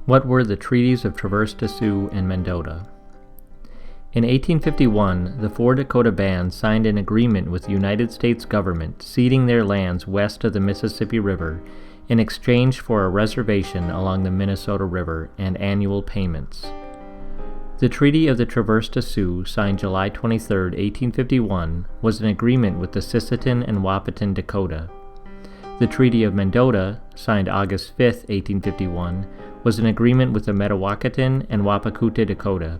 What were the Treaties of Traverse des Sioux and Mendota? In 1851, the four Dakota bands signed an agreement with the United States government ceding their lands west of the Mississippi River in exchange for a reservation along the Minnesota River and annual payments. The Treaty of the Traverse des Sioux, signed July 23, 1851, was an agreement with the Sisseton and Wahpeton Dakota. The Treaty of Mendota, signed August 5, 1851, was an agreement with the Metawakanton and Wapakute Dakota.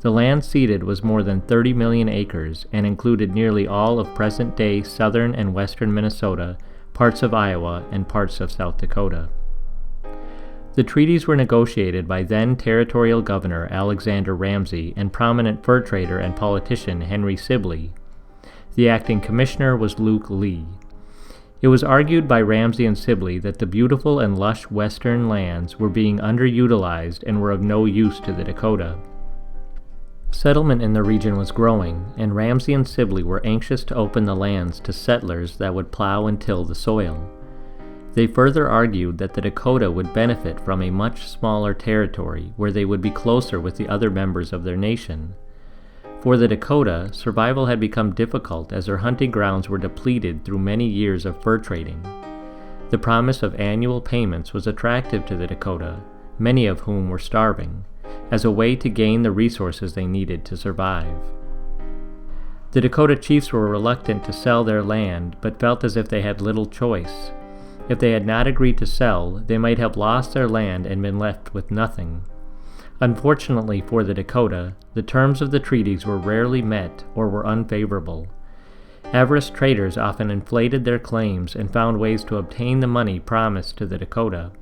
The land ceded was more than 30 million acres and included nearly all of present-day southern and western Minnesota, parts of Iowa, and parts of South Dakota. The treaties were negotiated by then Territorial Governor Alexander Ramsey and prominent fur trader and politician Henry Sibley. The acting commissioner was Luke Lee. It was argued by Ramsey and Sibley that the beautiful and lush western lands were being underutilized and were of no use to the Dakota. Settlement in the region was growing, and Ramsey and Sibley were anxious to open the lands to settlers that would plow and till the soil. They further argued that the Dakota would benefit from a much smaller territory where they would be closer with the other members of their nation. For the Dakota, survival had become difficult as their hunting grounds were depleted through many years of fur trading. The promise of annual payments was attractive to the Dakota, many of whom were starving, as a way to gain the resources they needed to survive. The Dakota chiefs were reluctant to sell their land, but felt as if they had little choice. If they had not agreed to sell, they might have lost their land and been left with nothing. Unfortunately for the Dakota, the terms of the treaties were rarely met or were unfavorable. Avarice traders often inflated their claims and found ways to obtain the money promised to the Dakota.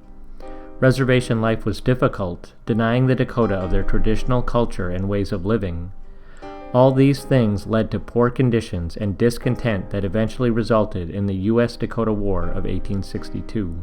Reservation life was difficult, denying the Dakota of their traditional culture and ways of living. All these things led to poor conditions and discontent that eventually resulted in the U.S.-Dakota War of 1862.